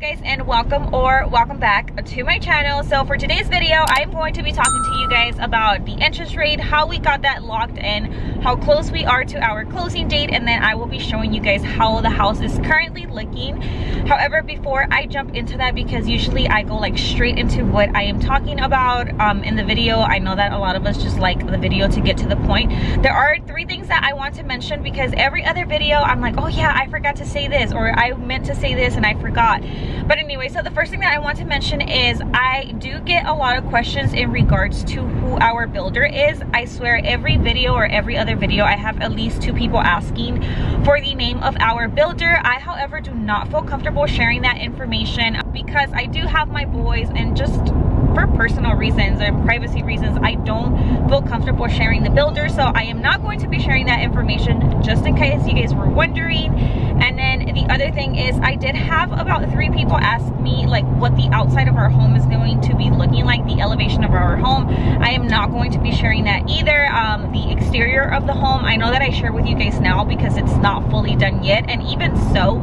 guys, and welcome back to my channel. So for today's video, I'm going to be talking to you guys about the interest rate, how we got that locked in, how close we are to our closing date, and then I will be showing you guys how the house is currently looking. However, before I jump into that, because usually I go like straight into what I am talking about in the video, I know that a lot of us just like the video to get to the point. There are 3 things that I want to mention, because every other video I'm like, oh yeah, I forgot to say this, or I meant to say this and I forgot. But anyway, so the first thing that I want to mention is I do get a lot of questions in regards to who our builder is. I swear every video or every other video I have at least 2 people asking for the name of our builder. I, however, do not feel comfortable sharing that information because I do have my boys, and just for personal reasons and privacy reasons, I don't feel comfortable sharing the builder. So I am not going to be sharing that information, just in case you guys were wondering. And then the other thing is, I did have about 3 people ask me like what the outside of our home is going to be looking like, the elevation of our home. I am not going to be sharing that either. The exterior of the home, I know that I share with you guys now because it's not fully done yet. And even so,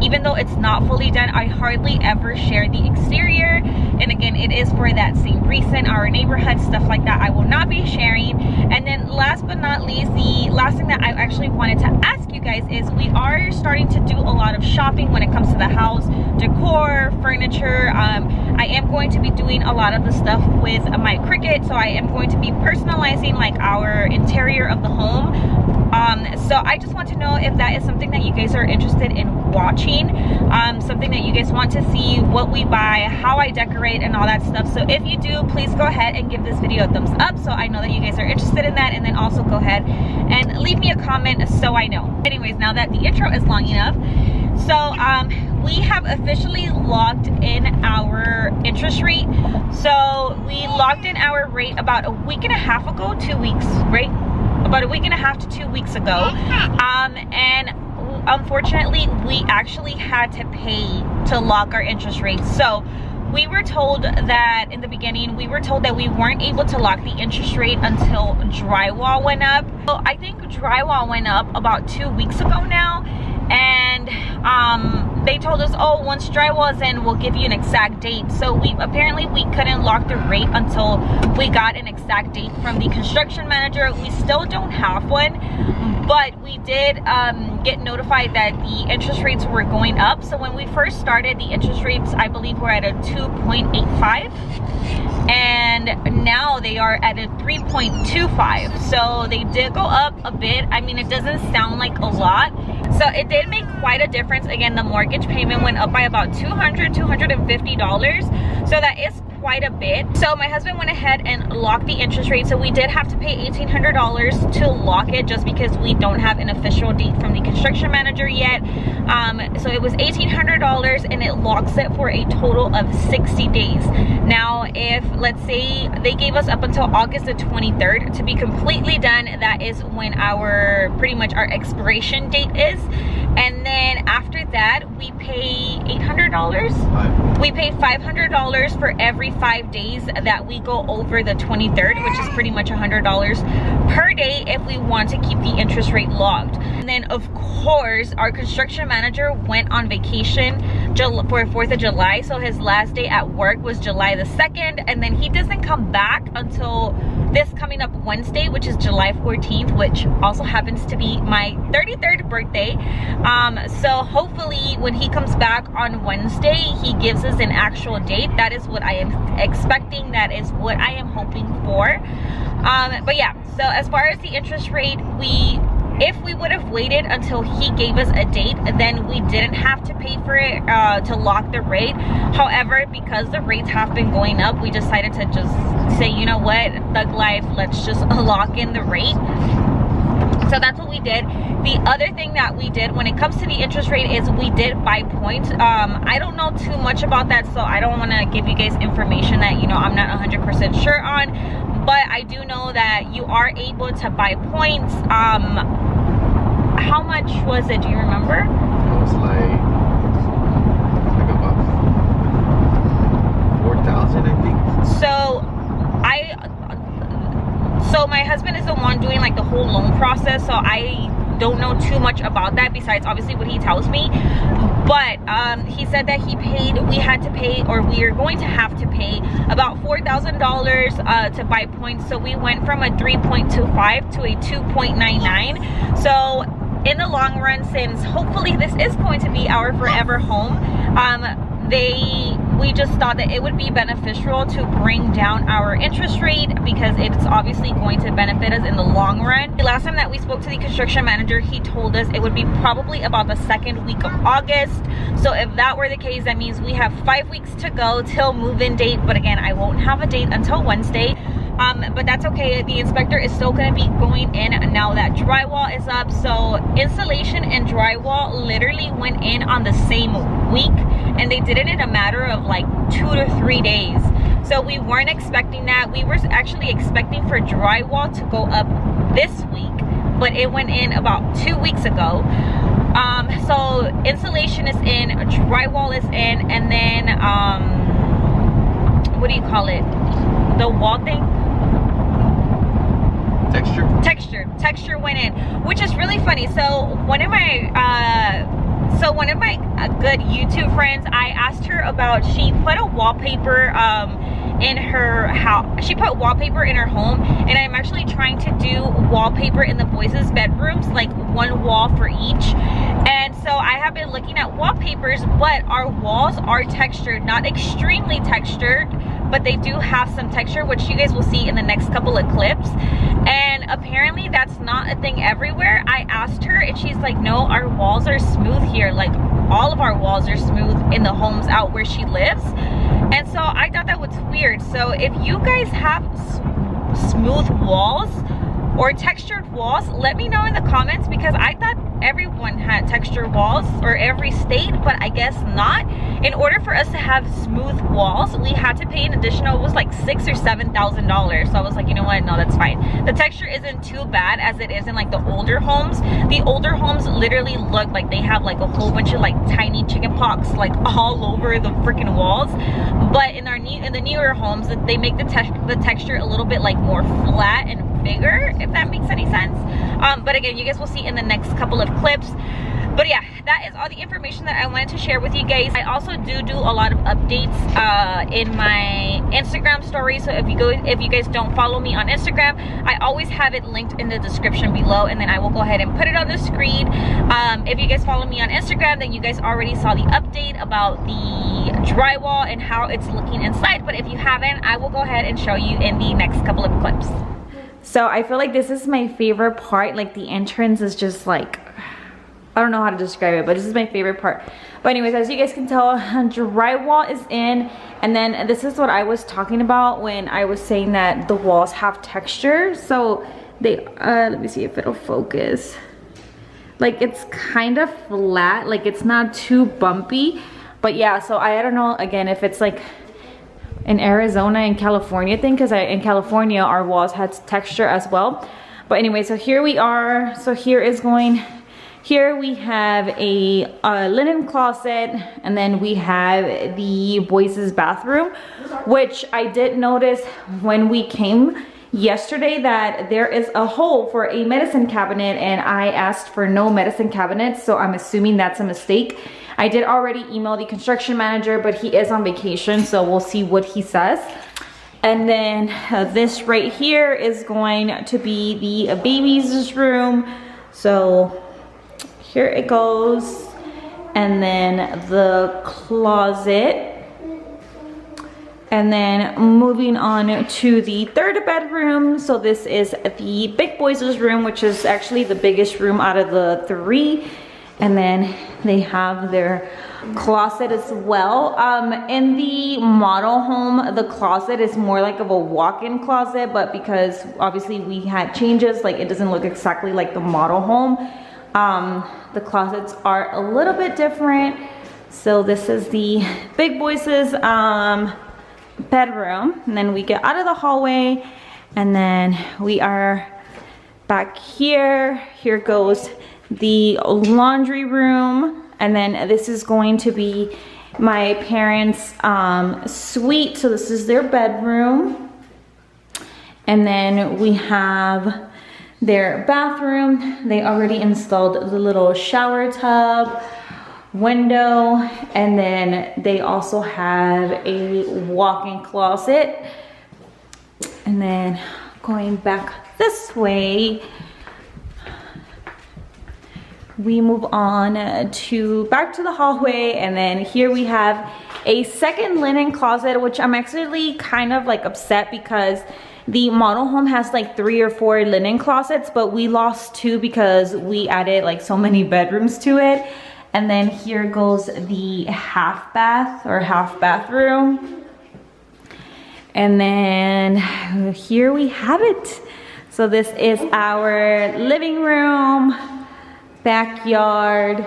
even though it's not fully done, I hardly ever share the exterior. And again, it is for that same reason, our neighborhood, stuff like that, I will not be sharing. And then last but not least, the last thing that I actually wanted to ask you guys is, we are starting to do a lot of shopping when it comes to the house, decor, furniture. I am going to be doing a lot of the stuff with my Cricut, so I am going to be personalizing like our interior of the home. So I just want to know if that is something that you guys are interested in watching, something that you guys want to see, what we buy, how I decorate, and all that stuff. So if you do, please go ahead and give this video a thumbs up so I know that you guys are interested in that, and then also go ahead and leave me a comment so I know. Anyways, now that the intro is long enough, so we have officially locked in our interest rate. So we locked in our rate about a week and a half ago, 2 weeks, right? About a week and a half to 2 weeks ago. And unfortunately, we actually had to pay to lock our interest rate. So we were told that in the beginning, we were told that we weren't able to lock the interest rate until drywall went up. So I think drywall went up about 2 weeks ago now. And they told us, oh, once drywall is in, we'll give you an exact date. So we couldn't lock the rate until we got an exact date from the construction manager. We still don't have one, but we did get notified that the interest rates were going up. So when we first started, the interest rates, I believe, were at a 2.85, and now they are at a 3.25. So they did go up a bit. I mean, it doesn't sound like a lot, so it did make quite a difference. Again, the mortgage payment went up by about $250, so that is quite a bit. So my husband went ahead and locked the interest rate. So we did have to pay $1,800 to lock it, just because we don't have an official date from the construction manager yet. So it was $1,800, and it locks it for a total of 60 days. Now, if let's say they gave us up until August the 23rd to be completely done, that is when our pretty much our expiration date is. And then after that, we pay $800. We pay $500 for every 5 days that we go over the 23rd, which is pretty much $100 per day if we want to keep the interest rate locked. And then of course, our construction manager went on vacation for 4th of July. So his last day at work was July the 2nd. And then he doesn't come back until this coming up Wednesday, which is July 14th, which also happens to be my 33rd birthday. So hopefully when he comes back on Wednesday, he gives us an actual date. That is what I am expecting. That is what I am hoping for. But yeah, so as far as the interest rate, if we would have waited until he gave us a date, then we didn't have to pay for it to lock the rate. However, because the rates have been going up, we decided to just say, you know what, thug life, let's just lock in the rate. So that's what we did. The other thing that we did when it comes to the interest rate is we did buy points. I don't know too much about that, so I don't want to give you guys information that, you know, I'm not 100% sure on. But I do know that you are able to buy points. How much was it? Do you remember? It was like about 4,000, I think. So my husband is the one doing like the whole loan process, so I don't know know too much about that besides obviously what he tells me. But he said that we had to pay, or we are going to have to pay about $4,000 to buy points. So we went from a 3.25 to a 2.99. So in the long run, since hopefully this is going to be our forever home, we just thought that it would be beneficial to bring down our interest rate, because it's obviously going to benefit us in the long run. The last time that we spoke to the construction manager, he told us it would be probably about the second week of August. So if that were the case, that means we have 5 weeks to go till move-in date. But again, I won't have a date until Wednesday. But that's okay. The inspector is still going to be going in now that drywall is up. So installation and drywall literally went in on the same week, and they did it in a matter of like 2 to 3 days. So we weren't expecting that. We were actually expecting for drywall to go up this week, but it went in about 2 weeks ago. So installation is in, drywall is in, and then what do you call it, the wall thing, texture went in, which is really funny. So one of my good YouTube friends, I asked her about, she put a wallpaper in her house. She put wallpaper in her home, and I'm actually trying to do wallpaper in the boys' bedrooms, like one wall for each. And so I have been looking at wallpapers, but our walls are textured, not extremely textured, but they do have some texture, which you guys will see in the next couple of clips. And apparently that's not a thing everywhere. I asked her, and she's like, no, our walls are smooth here. Like, all of our walls are smooth in the homes out where she lives. And so I thought that was weird. So if you guys have smooth walls or textured walls, let me know in the comments, because I thought everyone had textured walls, or every state, but I guess not. In order for us to have smooth walls, we had to pay an additional, it was like $6,000 or $7,000. So I was like, you know what, no, that's fine. The texture isn't too bad as it is in like the older homes. The older homes literally look like they have like a whole bunch of like tiny chicken pox like all over the freaking walls. But in the newer homes, they make the texture a little bit like more flat and bigger, if that makes any sense. But again, you guys will see in the next couple of clips. But yeah, that is all the information that I wanted to share with you guys. I also do a lot of updates in my Instagram story. So if you guys don't follow me on Instagram, I always have it linked in the description below, and then I will go ahead and put it on the screen. If you guys follow me on Instagram, then you guys already saw the update about the drywall and how it's looking inside. But if you haven't, I will go ahead and show you in the next couple of clips. So I feel like this is my favorite part. Like, the entrance is just like, I don't know how to describe it, but this is my favorite part. But anyways, as you guys can tell, drywall is in. And then this is what I was talking about when I was saying that the walls have texture. So they, let me see if it'll focus. Like, it's kind of flat, like it's not too bumpy. But yeah, so I don't know, again, if it's like in Arizona and California thing, because in California our walls had texture as well. But anyway, so here we are. So here we have a linen closet, and then we have the boys' bathroom, which I did notice when we came yesterday that there is a hole for a medicine cabinet, and I asked for no medicine cabinets, so I'm assuming that's a mistake. I did already email the construction manager, but he is on vacation, so we'll see what he says. And then this right here is going to be the baby's room. So here it goes. And then the closet. And then moving on to the third bedroom. So this is the big boys' room, which is actually the biggest room out of the three. And then they have their closet as well. In the model home, the closet is more like of a walk-in closet, but because obviously we had changes, like it doesn't look exactly like the model home. The closets are a little bit different. So this is the big boys' bedroom, and then we get out of the hallway, and then we are back here. Here goes the laundry room, and then this is going to be my parents' suite. So this is their bedroom, and then we have their bathroom. They already installed the little shower tub, window, and then they also have a walk-in closet. And then going back this way, we move on to back to the hallway, and then here we have a second linen closet, which I'm actually kind of like upset because the model home has like 3 or 4 linen closets, but we lost 2 because we added like so many bedrooms to it. And then here goes the half bath or half bathroom. And then here we have it. So this is our living room, backyard,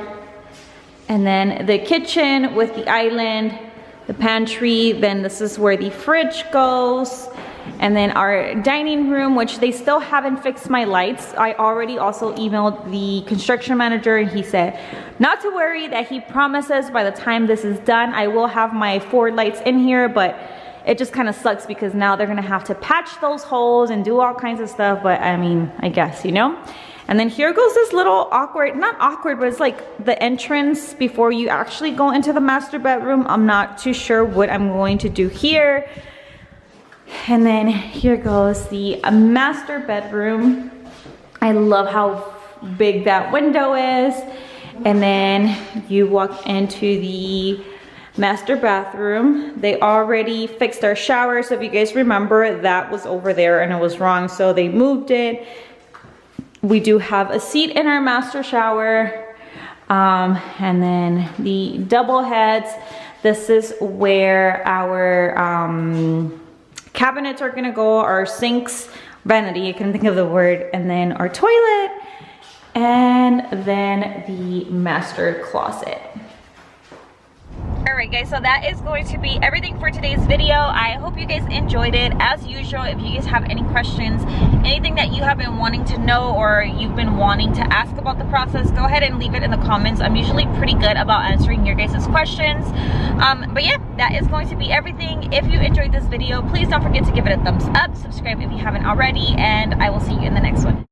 and then the kitchen with the island, the pantry. Then this is where the fridge goes. And then our dining room, which they still haven't fixed my lights. I already also emailed the construction manager, and he said not to worry, that he promises by the time this is done, I will have my 4 lights in here, but it just kind of sucks because now they're gonna have to patch those holes and do all kinds of stuff. But I mean, I guess, you know. And then here goes this little awkward, not awkward, but it's like the entrance before you actually go into the master bedroom. I'm not too sure what I'm going to do here. And then here goes the master bedroom. I love how big that window is. And then you walk into the master bathroom. They already fixed our shower, so if you guys remember, that was over there and it was wrong, so they moved it. We do have a seat in our master shower, and then the double heads. This is where our cabinets are gonna go, our sinks, vanity, I couldn't think of the word, and then our toilet, and then the master closet. Alright guys, so that is going to be everything for today's video. I hope you guys enjoyed it. As usual, if you guys have any questions, anything that you have been wanting to know or you've been wanting to ask about the process, go ahead and leave it in the comments. I'm usually pretty good about answering your guys' questions. But yeah, that is going to be everything. If you enjoyed this video, please don't forget to give it a thumbs up, subscribe if you haven't already, and I will see you in the next one.